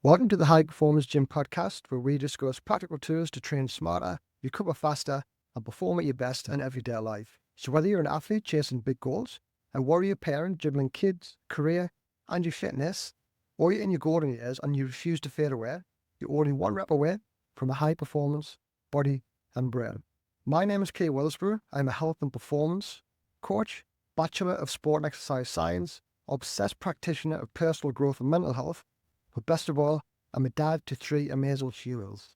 Welcome to the High Performance Gym podcast, where we discuss practical tools to train smarter, recover faster, and perform at your best in everyday life. So whether you're an athlete chasing big goals, a warrior parent juggling kids, career, and your fitness, or you're in your golden years and you refuse to fade away, you're only one rep away from a high performance body and brain. My name is Kay Willisborough. I'm a health and performance coach, Bachelor of Sport and Exercise Science, obsessed practitioner of personal growth and mental health, but best of all, I'm a dad to 3 amazing females.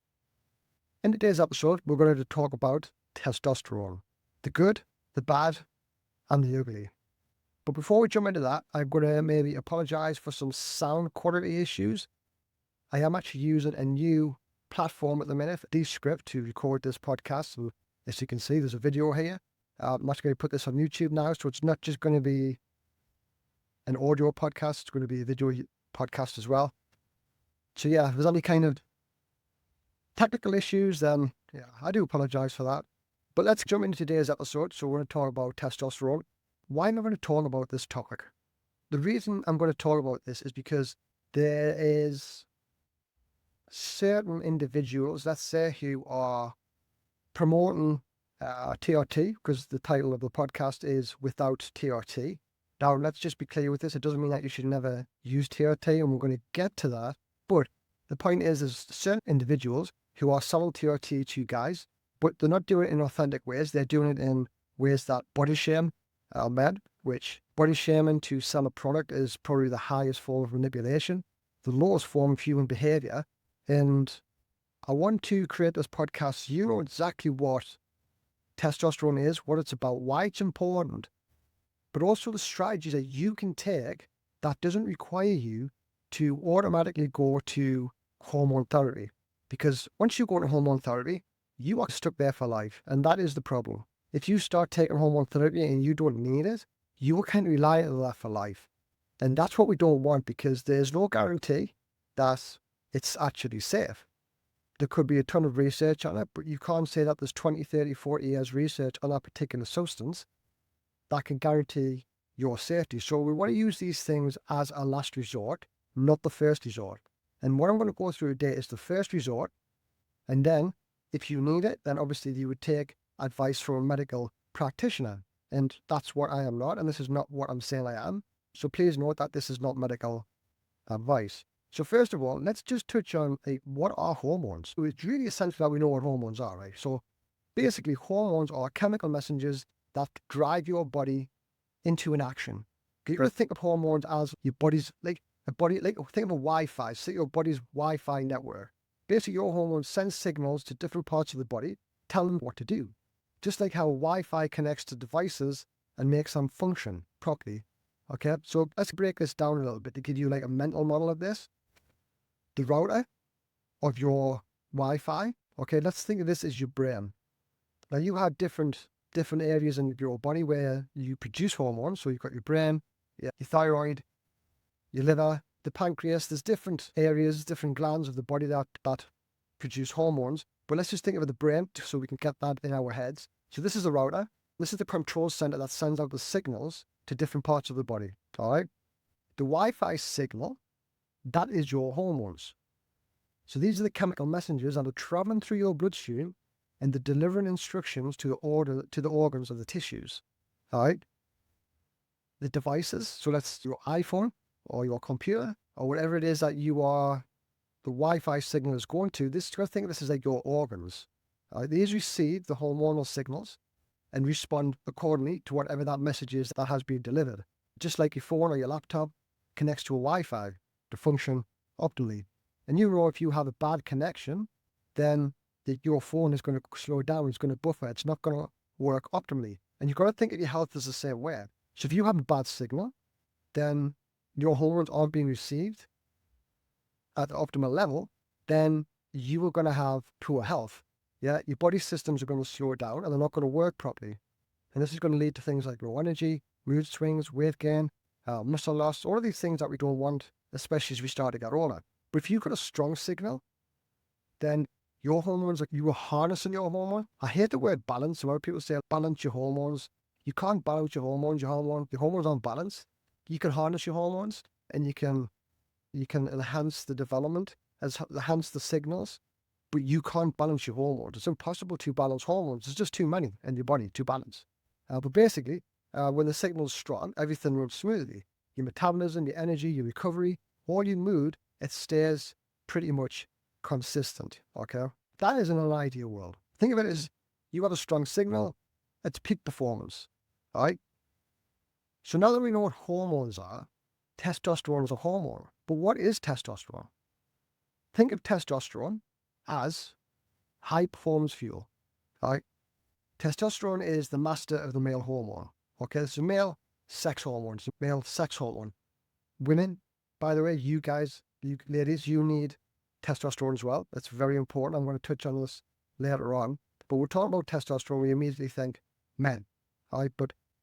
In today's episode, we're going to talk about testosterone, the good, the bad, and the ugly. But before we jump into that, I'm going to maybe apologize for some sound quality issues. I am actually using a new platform at the minute, Descript, to record this podcast. So as you can see, there's a video here. I'm actually going to put this on YouTube now, so it's not just going to be an audio podcast, it's going to be a video podcast as well. So yeah, if there's any kind of technical issues, then yeah, I do apologize for that. But let's jump into today's episode. So we're going to talk about testosterone. Why am I going to talk about this topic? The reason I'm going to talk about this is because there is certain individuals, let's say, who are promoting TRT, because the title of the podcast is Without TRT. Now, let's just be clear with this. It doesn't mean that you should never use TRT, and we're going to get to that. But the point is, there's certain individuals who are selling TRT to you guys, but they're not doing it in authentic ways. They're doing it in ways that body shame med, which body shaming to sell a product is probably the highest form of manipulation, the lowest form of human behavior. And I want to create this podcast so you know exactly what testosterone is, what it's about, why it's important, but also the strategies that you can take that doesn't require you to automatically go to hormone therapy. Because once you go into hormone therapy, you are stuck there for life. And that is the problem. If you start taking hormone therapy and you don't need it, you will kind of rely on that for life. And that's what we don't want, because there's no guarantee that it's actually safe. There could be a ton of research on it, but you can't say that there's 20, 30, 40 years research on that particular substance that can guarantee your safety. So we want to use these things as a last resort, not the first resort. And what I'm going to go through today is the first resort. And then if you need it, then obviously you would take advice from a medical practitioner. And that's what I am not. And this is not what I'm saying I am. So please note that this is not medical advice. So first of all, let's just touch on what are hormones. So it's really essential that we know what hormones are, right? So basically, hormones are chemical messengers that drive your body into an action. You got to think of hormones as your body's think of a Wi-Fi, say your body's Wi-Fi network. Basically, your hormones send signals to different parts of the body, tell them what to do. Just like how Wi-Fi connects to devices and makes them function properly. Okay, so let's break this down a little bit to give you like a mental model of this. The router of your Wi-Fi, okay, let's think of this as your brain. Now you have different areas in your body where you produce hormones. So you've got your brain, your thyroid, your liver, the pancreas. There's different areas, different glands of the body that produce hormones. But let's just think of the brain so we can get that in our heads. So this is the router. This is the control center that sends out the signals to different parts of the body. All right. The Wi-Fi signal, that is your hormones. So these are the chemical messengers that are traveling through your bloodstream and they're delivering instructions to the organs of the tissues. All right. The devices, so that's your iPhone or your computer or whatever it is that the Wi-Fi signal is going to. I think this is like your organs. All right. These receive the hormonal signals and respond accordingly to whatever that message is that has been delivered. Just like your phone or your laptop connects to a Wi-Fi to function optimally. And you know, if you have a bad connection, then your phone is going to slow down, it's going to buffer, it's not going to work optimally. And you've got to think of your health as the same way. So if you have a bad signal, then your hormones aren't being received at the optimal level, then you are going to have poor health. Yeah, your body systems are going to slow down and they're not going to work properly. And this is going to lead to things like low energy, mood swings, weight gain, muscle loss, all of these things that we don't want, especially as we start to get older. But if you've got a strong signal, then your hormones, like you are harnessing your hormone. I hate the word balance. A lot of people say balance your hormones. You can't balance your hormones. Your hormones aren't balanced. You can harness your hormones and you can You can enhance the development, enhance the signals, but you can't balance your hormones. It's impossible to balance hormones. There's just too many in your body to balance. But basically, when the signal's strong, everything runs smoothly. Your metabolism, your energy, your recovery, all your mood, it stays pretty much consistent, okay? That is in an ideal world. Think of it as you have a strong signal, it's peak performance, all right? So now that we know what hormones are, testosterone is a hormone. But what is testosterone? Think of testosterone as high performance fuel, all right? Testosterone is the master of the male hormone, okay? It's a male sex hormone. It's a male sex hormone. Women, by the way, you guys, you ladies, you need testosterone as well. That's very important. I'm going to touch on this later on. But we're talking about testosterone, we immediately think men. All right,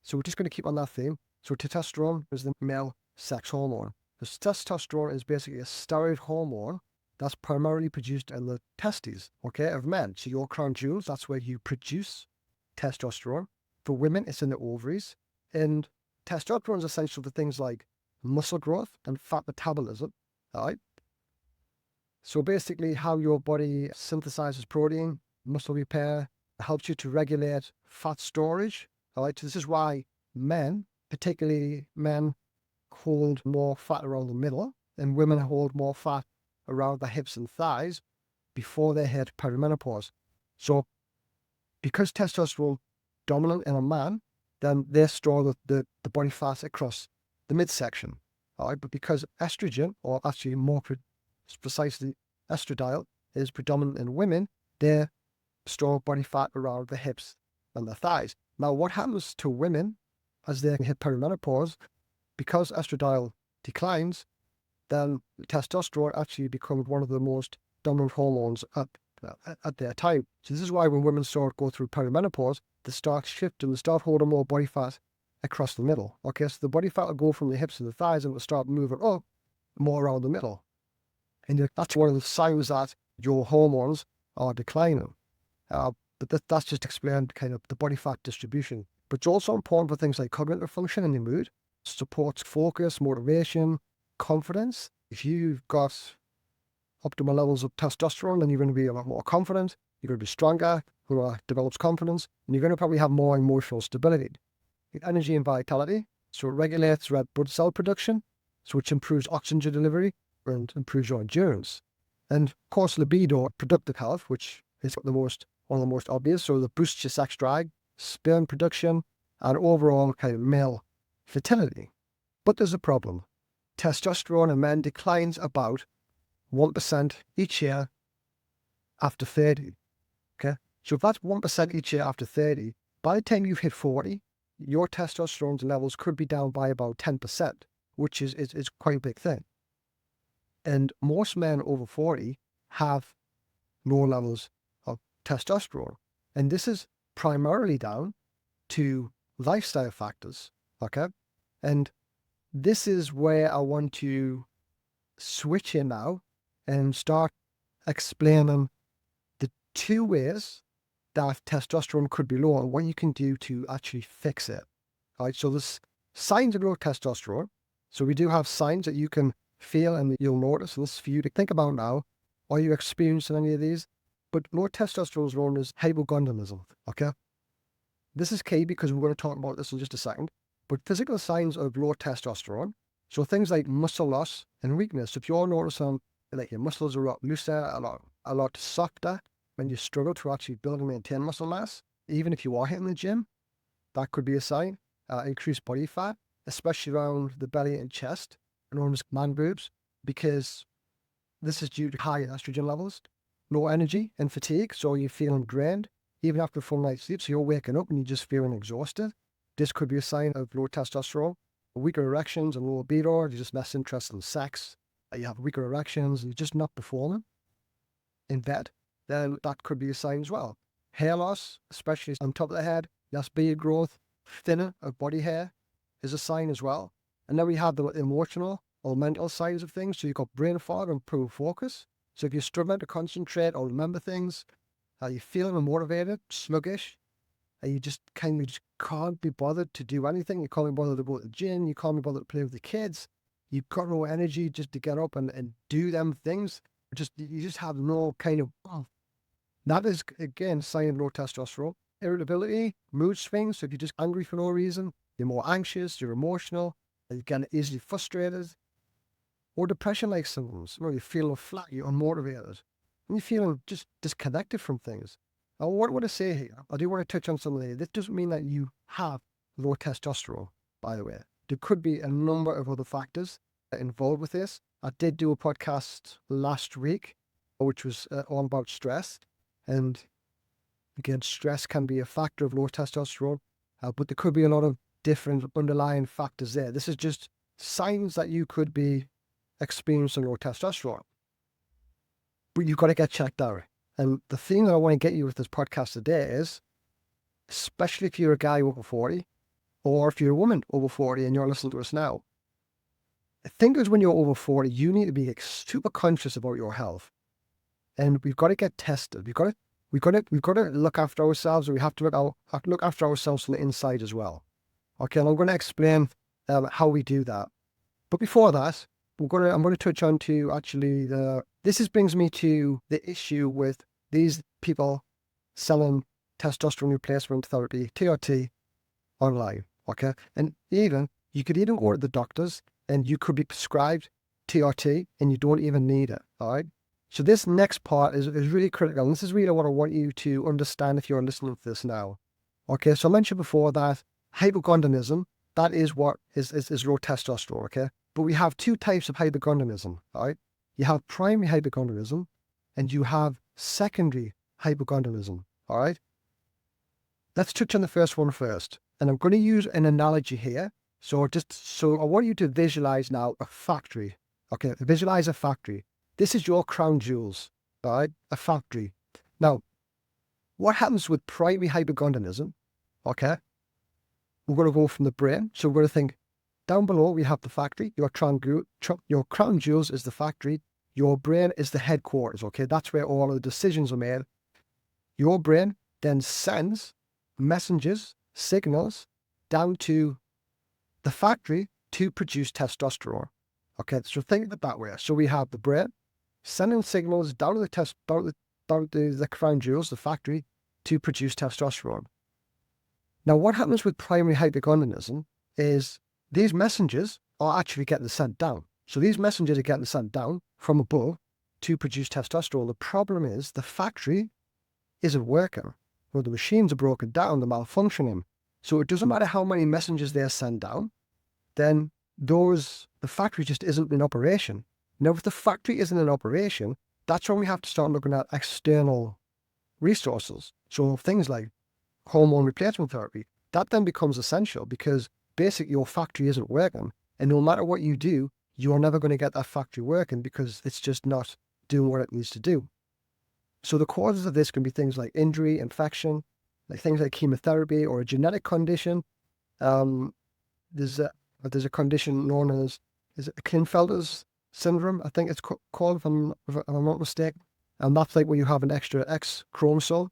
so we're just going to keep on that theme. So testosterone is the male sex hormone. This testosterone is basically a steroid hormone that's primarily produced in the testes, okay, of men. So your crown jewels, that's where you produce testosterone. For women, it's in the ovaries. And testosterone is essential for things like muscle growth and fat metabolism, all right? So basically how your body synthesizes protein, muscle repair, helps you to regulate fat storage, all right? So this is why men, particularly men, hold more fat around the middle and women hold more fat around the hips and thighs before they hit perimenopause. So because testosterone dominant in a man, then they store the body fat across the midsection. All right, but because estrogen, or actually more precisely estradiol, is predominant in women, they store body fat around the hips and the thighs. Now, what happens to women as they hit perimenopause? Because estradiol declines, then testosterone actually becomes one of the most dominant hormones at their time. So this is why when women go through perimenopause, they start shifting, they start holding more body fat across the middle. Okay, so the body fat will go from the hips to the thighs and will start moving up more around the middle. And that's one of the signs that your hormones are declining. But that's just explained kind of the body fat distribution. But it's also important for things like cognitive function and your mood, supports focus, motivation, confidence. If you've got optimal levels of testosterone, then you're going to be a lot more confident, you're going to be stronger, develops confidence, and you're going to probably have more emotional stability. Energy and vitality, so it regulates red blood cell production, so which improves oxygen delivery and improves your endurance. And of course, libido, productive health, which is one of the most obvious, so that boosts your sex drive, sperm production, and overall kind of male fertility. But there's a problem. Testosterone in men declines about 1% each year after 30. Okay, so if that's 1% each year after 30, by the time you've hit 40, your testosterone levels could be down by about 10%, which is quite a big thing. And most men over 40 have low levels of testosterone. And this is primarily down to lifestyle factors, okay? And this is where I want to switch in now and start explaining the two ways that testosterone could be low and what you can do to actually fix it. All right, so there's signs of low testosterone. So we do have signs that you can feel and you'll notice. And this is for you to think about now. Are you experiencing any of these? But low testosterone is known as hypogonadism, okay? This is key because we're going to talk about this in just a second. But physical signs of low testosterone, so things like muscle loss and weakness. If you're noticing like your muscles are a lot looser, a lot softer, when you struggle to actually build and maintain muscle mass, even if you are hitting the gym, that could be a sign. Increased body fat, especially around the belly and chest, known as man boobs, because this is due to high estrogen levels, low energy and fatigue, so you're feeling drained, even after a full night's sleep, so you're waking up and you're just feeling exhausted. This could be a sign of low testosterone. Weaker erections and low libido, you're just less interested in sex, you have weaker erections, you're just not performing in bed, then that could be a sign as well. Hair loss, especially on top of the head, less beard growth, thinner of body hair is a sign as well. And then we have the emotional or mental sides of things. So you've got brain fog and poor focus. So if you're struggling to concentrate or remember things, you're feeling unmotivated, sluggish, and you just kind of just can't be bothered to do anything. You can't be bothered to go to the gym. You can't be bothered to play with the kids. you've got no energy just to get up and do them things. You just have no kind of, that is, again, sign of low testosterone. Irritability, mood swings. So if you're just angry for no reason, you're more anxious, you're emotional, you get easily frustrated. Or depression-like symptoms, where you're feeling flat, you're unmotivated, and you're feeling just disconnected from things. Now, what I want to say here, I do want to touch on something. This doesn't mean that you have low testosterone, by the way. There could be a number of other factors involved with this. I did do a podcast last week, which was all about stress. And again, stress can be a factor of low testosterone, but there could be a lot of different underlying factors there. This is just signs that you could be experiencing low testosterone. But you've got to get checked out. And the thing that I want to get you with this podcast today is, especially if you're a guy over 40, or if you're a woman over 40 and you're listening to us now, the thing is, when you're over 40, you need to be super conscious about your health. And we've got to get tested. We've got to look after ourselves, and we have to look after ourselves from the inside as well. Okay, and I'm going to explain how we do that. But before that, I'm going to touch on to actually brings me to the issue with these people selling testosterone replacement therapy, TRT, online. Okay, and you could even go to the doctors and you could be prescribed TRT and you don't even need it. All right. So this next part is really critical. And this is really what I want you to understand if you're listening to this now. Okay, so I mentioned before that hypogonadism, that is what is low testosterone. Okay. But we have two types of hypogonadism, all right? You have primary hypogonadism and you have secondary hypogonadism, all right? Let's touch on the first one first. And I'm going to use an analogy here. So I want you to visualize now a factory, okay? Visualize a factory. This is your crown jewels, all right? A factory. Now, what happens with primary hypogonadism, okay? We're going to go from the brain. So we're going to think, down below, we have the factory. Your crown jewels is the factory. Your brain is the headquarters, okay? That's where all of the decisions are made. Your brain then sends messages, signals, down to the factory to produce testosterone. Okay, so think of it that way. So we have the brain sending signals down to the crown jewels, the factory, to produce testosterone. Now, what happens with primary hypogonadism is these messengers are actually getting sent down. So these messengers are getting sent down from above to produce testosterone. The problem is the factory isn't working. Well, the machines are broken down, they're malfunctioning. So it doesn't matter how many messengers they send down, then the factory just isn't in operation. Now, if the factory isn't in operation, that's when we have to start looking at external resources. So things like hormone replacement therapy, that then becomes essential because basically your factory isn't working. And no matter what you do, you are never going to get that factory working because it's just not doing what it needs to do. So the causes of this can be things like injury, infection, like things like chemotherapy or a genetic condition. There's a condition known as, is it Klinefelter's syndrome? I think it's called, if I'm not mistaken. And that's like where you have an extra X chromosome.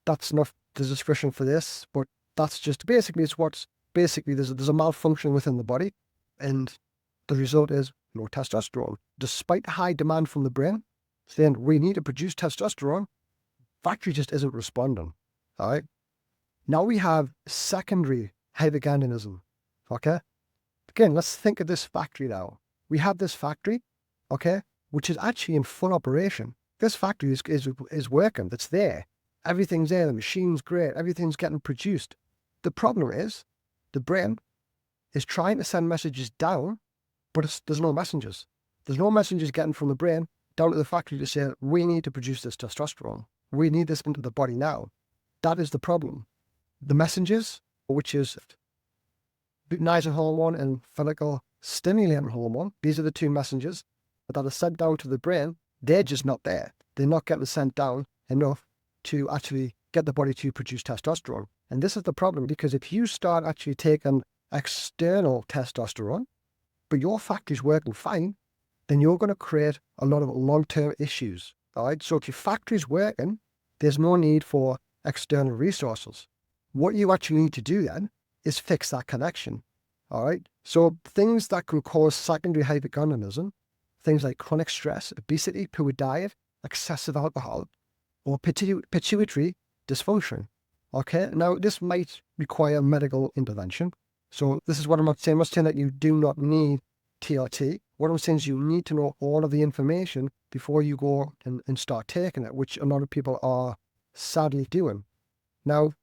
That's not the description for this, but that's just basically there's a malfunction within the body, and the result is low testosterone. Despite high demand from the brain, saying we need to produce testosterone, factory just isn't responding. All right. Now we have secondary hypogonadism. Okay. Again, let's think of this factory now. We have this factory, okay, which is actually in full operation. This factory is working. It's there. Everything's there. The machine's great. Everything's getting produced. The problem is the brain is trying to send messages down, but there's no messengers. There's no messengers getting from the brain down to the factory to say, we need to produce this testosterone. We need this into the body now. That is the problem. The messengers, which is luteinizing hormone and follicle stimulating hormone, these are the two messengers that are sent down to the brain. They're just not there. They're not getting sent down enough to actually get the body to produce testosterone. And this is the problem, because if you start actually taking external testosterone, but your factory's working fine, then you're going to create a lot of long-term issues. All right. So if your factory's working, there's no need for external resources. What you actually need to do then is fix that connection. All right. So things that can cause secondary hypogonadism, things like chronic stress, obesity, poor diet, excessive alcohol, or pituitary dysfunction. Okay. Now, this might require medical intervention. So this is what I'm not saying. I'm not saying that you do not need TRT. What I'm saying is you need to know all of the information before you go and start taking it, which a lot of people are sadly doing. Now,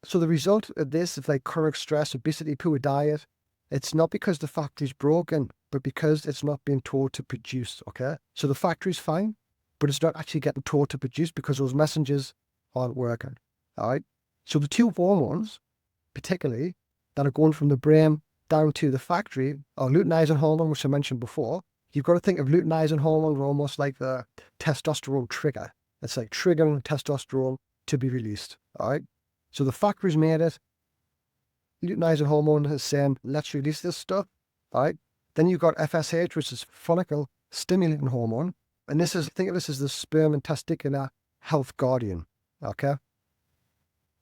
so the result of this is like chronic stress, obesity, poor diet. It's not because the factory's broken, but because it's not being told to produce, okay? So the factory's fine, but it's not actually getting told to produce because those messengers aren't working, all right? So the two hormones, particularly, that are going from the brain down to the factory are luteinizing hormone, which I mentioned before. You've got to think of luteinizing hormone almost like the testosterone trigger. It's like triggering testosterone to be released, all right? So the factory's made it. Luteinizing hormone is saying, let's release this stuff, all right? Then you've got FSH, which is follicle stimulating hormone. And this is, think of this as the sperm and testicular health guardian, okay?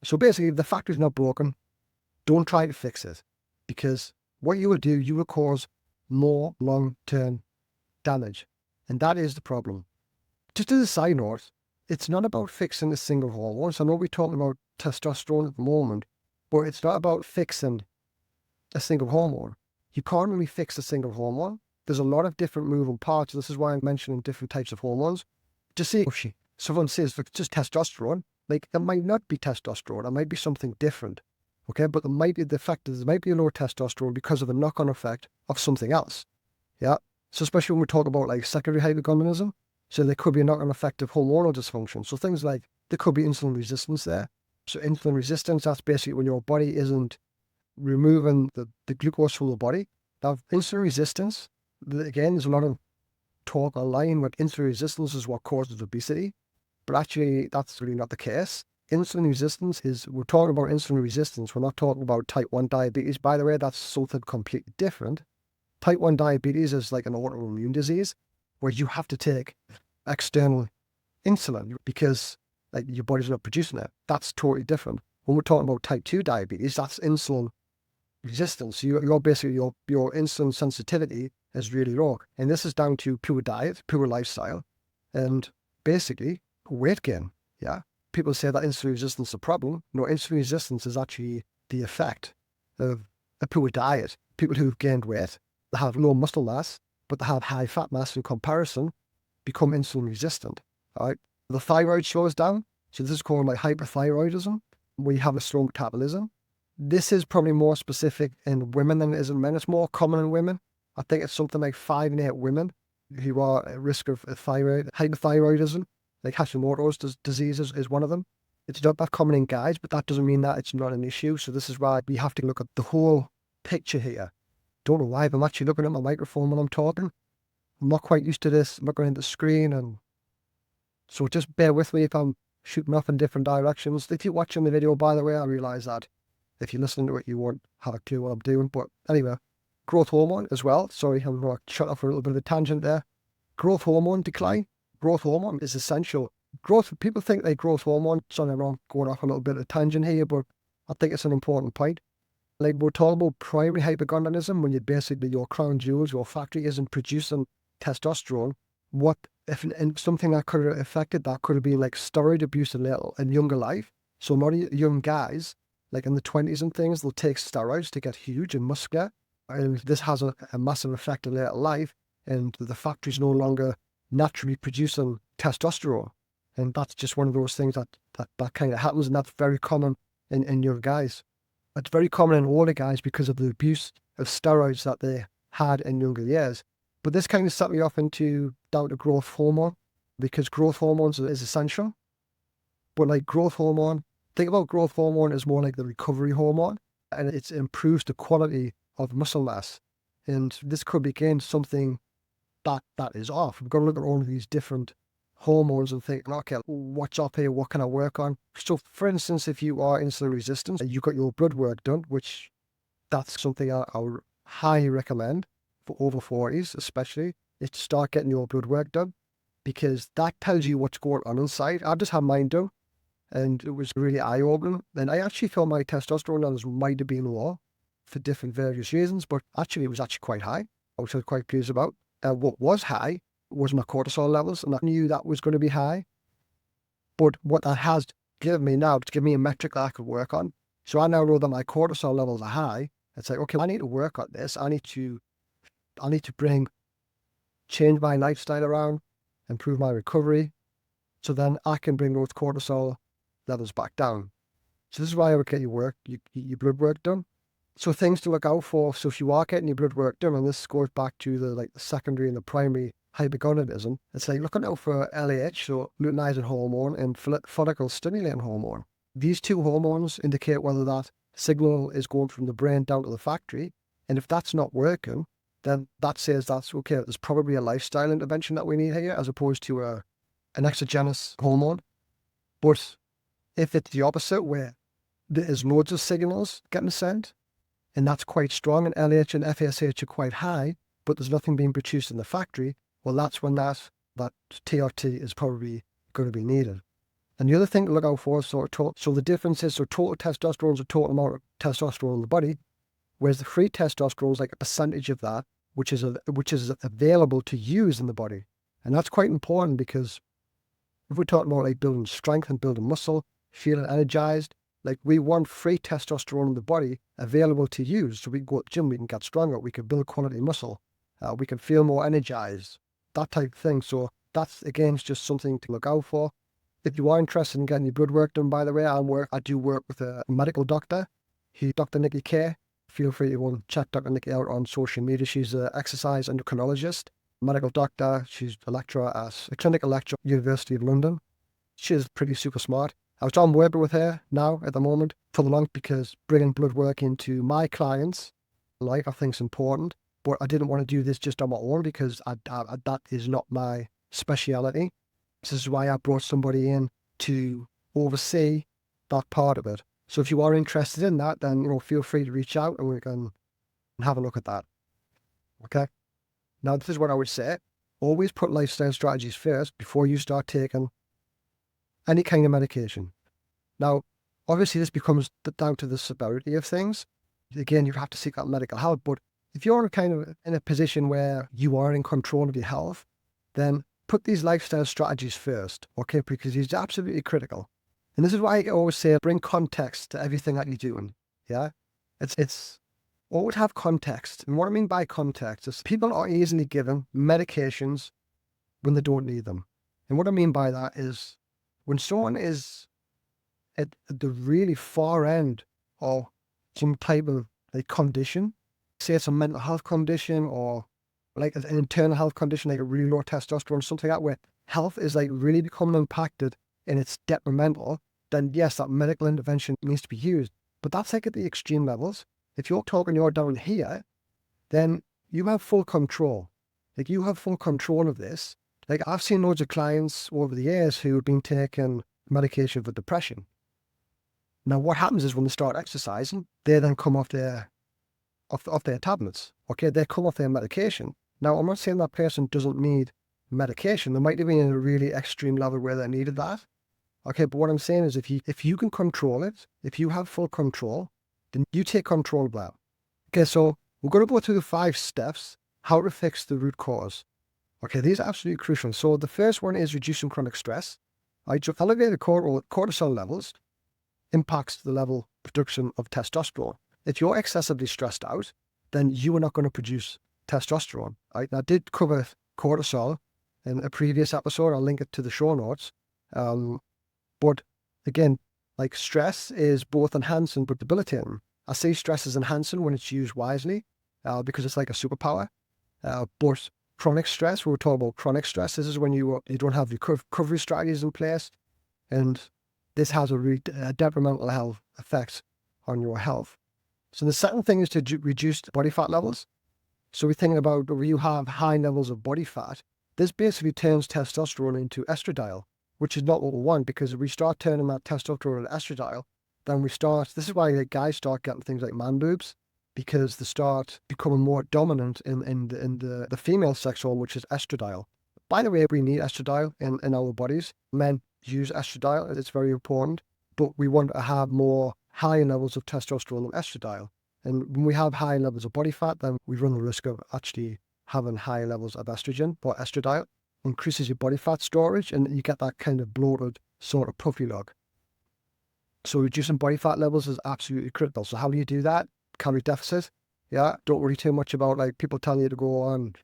So basically, if the factory's not broken, don't try to fix it, because what you will do, you will cause more long-term damage. And that is the problem. Just as a side note, it's not about fixing a single hormone. So I know we're talking about testosterone at the moment, but it's not about fixing a single hormone. You can't really fix a single hormone. There's a lot of different moving parts. This is why I'm mentioning different types of hormones. Just see, if someone says it's just testosterone, like it might not be testosterone. It might be something different. Okay, but there might be the fact that there might be a lower testosterone because of a knock-on effect of something else. Yeah. So especially when we talk about like secondary hypogonadism, so there could be a knock-on effect of hormonal dysfunction. So things like there could be insulin resistance there. So insulin resistance, that's basically when your body isn't removing the glucose from the body. Now, insulin resistance, again, there's a lot of talk online that insulin resistance is what causes obesity, but actually that's really not the case. Insulin resistance is, we're talking about insulin resistance, we're not talking about type 1 diabetes. By the way, that's something completely different. Type 1 diabetes is like an autoimmune disease where you have to take external insulin because like your body's not producing it. That's totally different. When we're talking about type 2 diabetes, that's insulin resistance. You're basically, your insulin sensitivity is really low. And this is down to poor diet, poor lifestyle, and basically weight gain. Yeah. People say that insulin resistance is a problem. No, insulin resistance is actually the effect of a poor diet. People who've gained weight, they have low muscle mass, but they have high fat mass in comparison, become insulin resistant. All right. The thyroid slows down. So this is called like hyperthyroidism, where you have a slow metabolism. This is probably more specific in women than it is in men. It's more common in women. I think it's something like 5 in 8 women who are at risk of hyperthyroidism, like Hashimoto's disease is one of them. It's not that common in guys, but that doesn't mean that it's not an issue. So this is why we have to look at the whole picture here. Don't know why, but I'm actually looking at my microphone when I'm talking. I'm not quite used to this. I'm looking at the screen, and so just bear with me if I'm shooting off in different directions. If you're watching the video, by the way, I realise that if you're listening to it, you won't have a clue what I'm doing. But anyway, growth hormone as well. Sorry, I'm going to shut off for a little bit of a tangent there. Growth hormone decline. Growth hormone is essential. People think they growth hormone. Sorry, I'm going off a little bit of a tangent here, but I think it's an important point. Like we're talking about primary hypogonadism, when you basically, your crown jewels, your factory isn't producing testosterone. What if something that could have affected that could have been like steroid abuse in younger life? So a lot of young guys, like in the 20s and things, they'll take steroids to get huge and muscular. And this has a massive effect in later life. And the factory's no longer naturally producing testosterone. And that's just one of those things that kind of happens. And that's very common in young guys. It's very common in older guys because of the abuse of steroids that they had in younger years. But this kind of set me off down to growth hormone, because growth hormones is essential. But like growth hormone, think about growth hormone as more like the recovery hormone, and it improves the quality of muscle mass. And this could be again something that is off. We've got to look at all of these different hormones and think, okay, what's up here? What can I work on? So for instance, if you are insulin resistant, you got your blood work done, which that's something I would highly recommend for over 40s, especially, is to start getting your blood work done, because that tells you what's going on inside. I just had mine done, and it was really eye-opening. And I actually felt my testosterone levels might have been low. for different various reasons, but actually it was actually quite high, which I was quite pleased about. What was high was my cortisol levels, and I knew that was going to be high. But what that has given me now, to give me a metric that I could work on. So I now know that my cortisol levels are high. It's like, okay, I need to work on this. I need to change my lifestyle around, improve my recovery, so then I can bring those cortisol levels back down. So this is why I would get your blood work done. So things to look out for. So if you are getting your blood work done, and this goes back to the secondary and the primary hypogonadism, it's like looking out for LAH, so luteinizing hormone, and follicle stimulating hormone. These two hormones indicate whether that signal is going from the brain down to the factory. And if that's not working, then that says that's okay. There's probably a lifestyle intervention that we need here, as opposed to an exogenous hormone. But if it's the opposite, where there is loads of signals getting sent, and that's quite strong, and LH and FSH are quite high, but there's nothing being produced in the factory, well, that's when that TRT is probably going to be needed. And the other thing to look out for is so the difference is, total testosterone is a total amount of testosterone in the body, whereas the free testosterone is like a percentage of that, which is available to use in the body. And that's quite important, because if we're talking about like building strength and building muscle, feeling energized, like we want free testosterone in the body available to use. So we can go to the gym, we can get stronger, we can build quality muscle, we can feel more energized, that type of thing. So that's, again, it's just something to look out for. If you are interested in getting your blood work done, by the way, I do work with a medical doctor. He's Dr. Nikki K. Feel free to go and check Dr. Nikki out on social media. She's an exercise endocrinologist, medical doctor. She's a lecturer at a clinical lecturer at the University of London. She's pretty super smart. I'm working with her now at the moment for the long, because bringing blood work into my clients' life I think is important. But I didn't want to do this just on my own, because that is not my speciality. This is why I brought somebody in to oversee that part of it. So if you are interested in that, then feel free to reach out and we can have a look at that. Okay. Now, this is what I would say. Always put lifestyle strategies first before you start taking any kind of medication. Now, obviously this becomes down to the severity of things. Again, you have to seek out medical help, but if you're kind of in a position where you are in control of your health, then put these lifestyle strategies first, okay? Because it's absolutely critical. And this is why I always say, bring context to everything that you're doing, yeah? It's always have context. And what I mean by context is people are easily given medications when they don't need them. And what I mean by that is, when someone is at the really far end of some type of condition, say it's a mental health condition or like an internal health condition, like a really low testosterone, something like that, where health is like really becoming impacted and it's detrimental, then yes, that medical intervention needs to be used. But that's like at the extreme levels. If you're down here, then you have full control. Like you have full control of this. Like I've seen loads of clients over the years who have been taking medication for depression. Now what happens is when they start exercising, they then come off their tablets. Okay, they come off their medication. Now I'm not saying that person doesn't need medication. They might have been in a really extreme level where they needed that. Okay, but what I'm saying is if you can control it, if you have full control, then you take control of that. Okay, so we're going to go through the 5 steps, how to fix the root cause. Okay, these are absolutely crucial. So the first one is reducing chronic stress. Elevated cortisol levels impacts the level production of testosterone. If you're excessively stressed out, then you are not going to produce testosterone. Right? Now, I did cover cortisol in a previous episode. I'll link it to the show notes. But again, like stress is both enhancing but debilitating. I say stress is enhancing when it's used wisely, because it's like a superpower. But chronic stress, we were talking about chronic stress. This is when you don't have recovery strategies in place, and this has a detrimental health effect on your health. So the second thing is to reduce body fat levels. So we're thinking about where you have high levels of body fat. This basically turns testosterone into estradiol, which is not what we want, because if we start turning that testosterone into estradiol, then this is why guys start getting things like man boobs, because they start becoming more dominant in the female sex hormone, which is estradiol. By the way, we need estradiol in our bodies. Men use estradiol, it's very important, but we want to have more higher levels of testosterone than estradiol. And when we have high levels of body fat, then we run the risk of actually having high levels of estrogen or estradiol. Increases your body fat storage, and you get that kind of bloated sort of puffy look. So reducing body fat levels is absolutely critical. So how do you do that? Calorie deficit. Yeah, don't worry too much about like people telling you to go on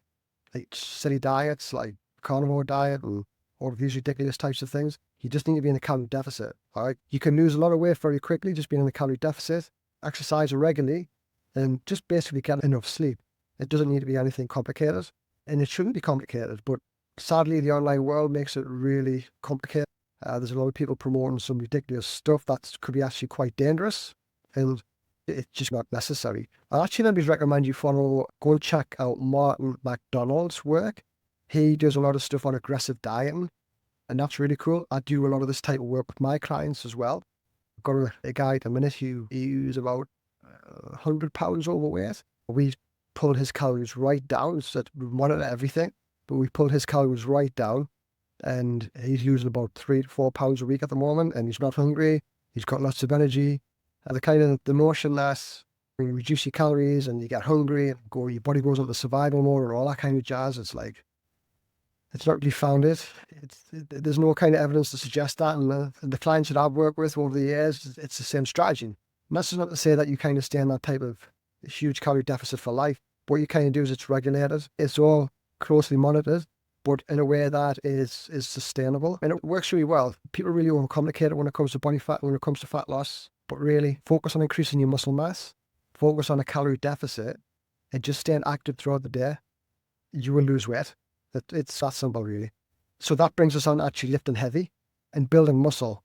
like silly diets, like carnivore diet and all of these ridiculous types of things. You just need to be in a calorie deficit. All right, you can lose a lot of weight very quickly just being in a calorie deficit. Exercise regularly, and just basically get enough sleep. It doesn't need to be anything complicated, and it shouldn't be complicated. But sadly, the online world makes it really complicated. There's a lot of people promoting some ridiculous stuff that could be actually quite dangerous, and it's just not necessary. I actually maybe recommend you go and check out Martin McDonald's work. He does a lot of stuff on aggressive dieting, and that's really cool. I do a lot of this type of work with my clients as well. I've got a guy at the minute who's about 100 pounds overweight. We pulled his calories right down, so we monitor everything, but we pulled his calories right down, and he's losing about 3 to 4 pounds a week at the moment, and he's not hungry. He's got lots of energy. And the kind of the notion that when you reduce your calories and you get hungry and your body goes into survival mode and all that kind of jazz, it's like, it's not really founded. There's no kind of evidence to suggest that. And the clients that I've worked with over the years, it's the same strategy. And that's not to say that you kind of stay in that type of huge calorie deficit for life. What you kind of do is it's regulated. It's all closely monitored, but in a way that is sustainable. And it works really well. People really overcomplicate it when it comes to body fat, when it comes to fat loss. But really, focus on increasing your muscle mass, focus on a calorie deficit, and just staying active throughout the day. You will lose weight. It's that simple, really. So that brings us on actually lifting heavy and building muscle.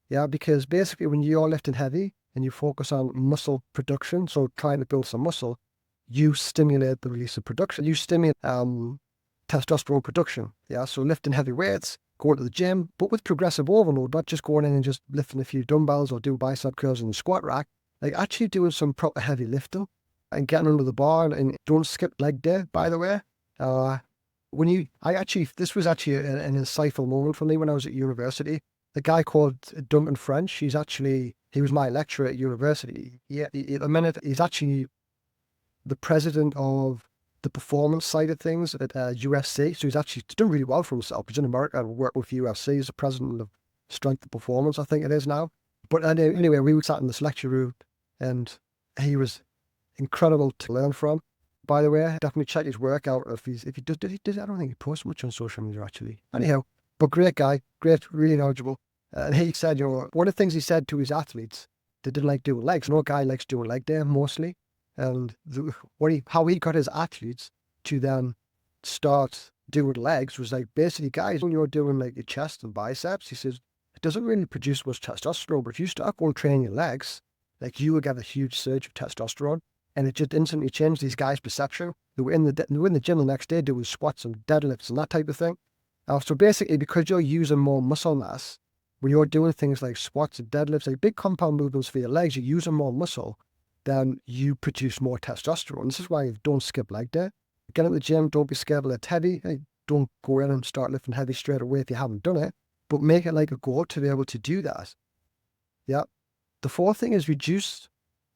Yeah, because basically when you're lifting heavy and you focus on muscle production, so trying to build some muscle, you stimulate the release of production. You stimulate testosterone production. Yeah, so lifting heavy weights, going to the gym, but with progressive overload, not just going in and just lifting a few dumbbells or do bicep curls in the squat rack, like actually doing some proper heavy lifting and getting under the bar. And don't skip leg day, by the way. This was actually an insightful moment for me when I was at university. A guy called Duncan French, he was my lecturer at university. At the minute, he's actually the president of the performance side of things at UFC. So he's done really well for himself. He's in America and worked with UFC. He's the president of Strength and Performance, I think it is now. But anyway, we were sat in this lecture room and he was incredible to learn from. By the way, definitely check his work out. If he does, I don't think he posts much on social media actually. Anyhow, but great guy, great, really knowledgeable. And he said, one of the things he said to his athletes, they didn't like doing legs. No guy likes doing leg day mostly. And how he got his athletes to then start doing legs was like, basically, guys, when you're doing like your chest and biceps, he says, it doesn't really produce much testosterone, but if you start going train your legs, like you will get a huge surge of testosterone. And it just instantly changed these guys' perception. They were in the gym the next day doing squats and deadlifts and that type of thing. So basically, because you're using more muscle mass, when you're doing things like squats and deadlifts, like big compound movements for your legs, you're using more muscle, then you produce more testosterone. This is why you don't skip leg day. Get in the gym, don't be scared to lift heavy. Hey, don't go in and start lifting heavy straight away if you haven't done it, but make it like a goal to be able to do that. Yeah. The fourth thing is reduce,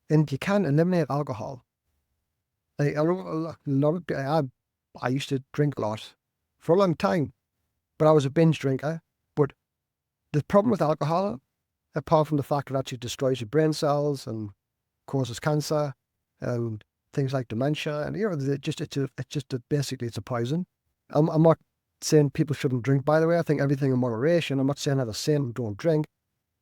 and you can eliminate alcohol. Like, I know a lot of I used to drink a lot for a long time, but I was a binge drinker. But the problem with alcohol, apart from the fact it actually destroys your brain cells and causes cancer and things like dementia, and basically it's a poison. I'm not saying people shouldn't drink, by the way. I think everything in moderation. I'm not saying have a sin, don't drink,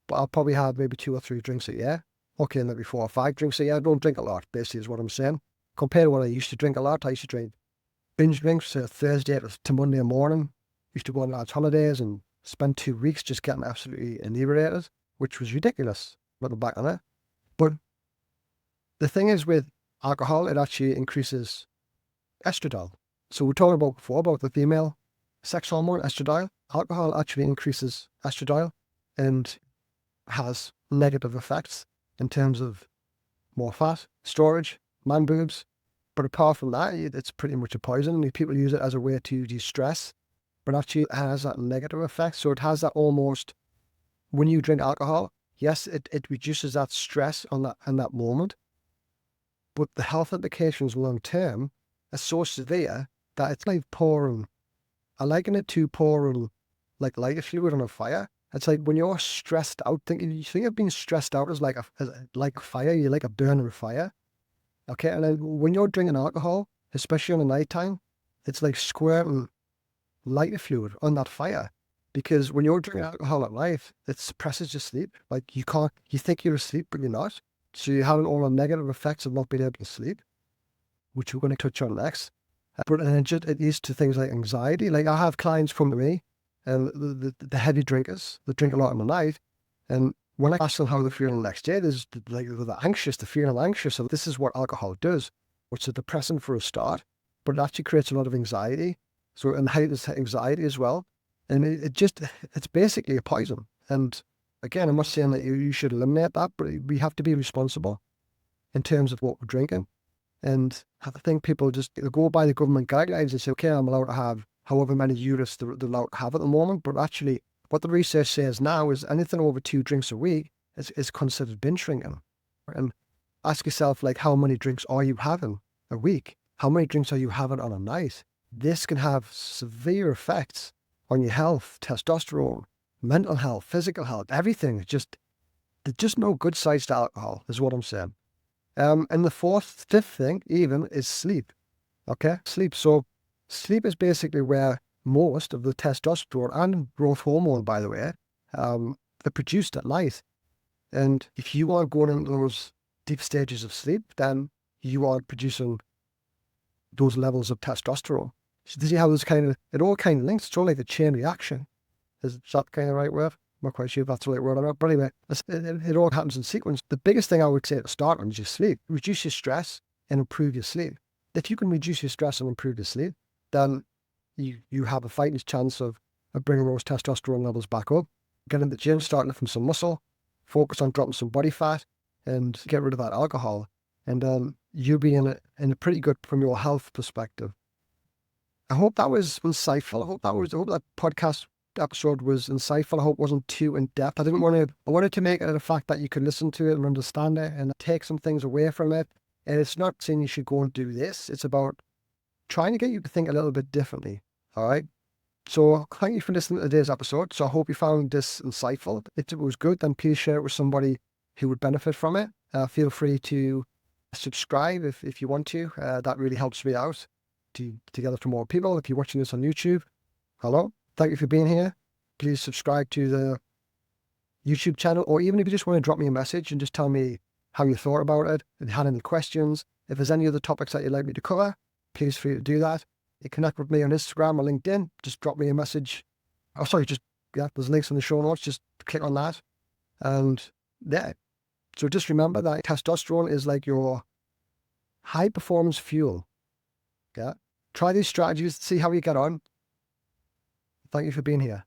but I'll probably have maybe 2 or 3 drinks a year. Okay, maybe 4 or 5 drinks a year. I don't drink a lot, basically, is what I'm saying. Compared to what I used to drink a lot, I used to drink binge drinks Thursday to Monday morning. Used to go on large holidays and spend 2 weeks just getting absolutely inebriated, which was ridiculous, looking back on it. But the thing is with alcohol, it actually increases estradiol. So we talked about before about the female sex hormone, estradiol. Alcohol actually increases estradiol and has negative effects in terms of more fat, storage, man boobs. But apart from that, it's pretty much a poison. People use it as a way to de-stress, but actually it has that negative effect. So it has that almost, when you drink alcohol, yes, it reduces that stress in that moment. but the health implications long term are so severe that it's like pouring, I liken it to pouring like lighter fluid on a fire. It's like when you're stressed out, you think of being stressed out as like fire, you're like a burning fire. Okay, and then when you're drinking alcohol, especially on the nighttime, it's like squirting lighter fluid on that fire. Because when you're drinking alcohol at night, it suppresses your sleep. Like you think you're asleep, but you're not. So you're having all the negative effects of not being able to sleep, which we're going to touch on next. But it leads to things like anxiety. Like I have clients come to me, and the heavy drinkers, they drink a lot in the night, and when I ask them how they're feeling the next day, they're anxious, they're feeling anxious. So this is what alcohol does. It's a depressant for a start, but it actually creates a lot of anxiety. So and heightens anxiety as well. And it's basically a poison. And again, I'm not saying that you should eliminate that, but we have to be responsible in terms of what we're drinking. And I think people just go by the government guidelines and say, okay, I'm allowed to have however many units they're allowed to have at the moment. But actually, what the research says now is anything over 2 drinks a week is considered binge drinking. And ask yourself, like, how many drinks are you having a week? How many drinks are you having on a night? This can have severe effects on your health, testosterone, mental health, physical health, everything. There's just no good sides to alcohol, is what I'm saying. And the fifth thing even is sleep. Okay, sleep. So sleep is basically where most of the testosterone and growth hormone, by the way, are produced at night. And if you are going into those deep stages of sleep, then you are producing those levels of testosterone. So you see how it all kind of links. It's all like a chain reaction. Is that kind of the right word? I'm not quite sure if that's the right word or not. But anyway, it all happens in sequence. The biggest thing I would say to start on is your sleep. Reduce your stress and improve your sleep. If you can reduce your stress and improve your sleep, then you have a fighting chance of bringing those testosterone levels back up. Get in the gym, start lifting some muscle, focus on dropping some body fat, and get rid of that alcohol. And you'll be in a pretty good from your health perspective. I hope that was insightful. I hope that podcast episode was insightful. I hope it wasn't too in depth. I wanted to make it a fact that you could listen to it and understand it and take some things away from it. And it's not saying you should go and do this. It's about trying to get you to think a little bit differently. All right. So thank you for listening to today's episode. So I hope you found this insightful. If it was good, then please share it with somebody who would benefit from it. Feel free to subscribe if you want to. That really helps me out to get it to more people. If you're watching this on YouTube, hello. Thank you for being here. Please subscribe to the YouTube channel, or even if you just want to drop me a message and just tell me how you thought about it, if you had any questions, if there's any other topics that you'd like me to cover, please feel free to do that. You connect with me on Instagram or LinkedIn, just drop me a message. Oh, sorry, there's links in the show notes, just click on that. And yeah, so just remember that testosterone is like your high performance fuel. Yeah. Try these strategies, see how you get on. Thank you for being here.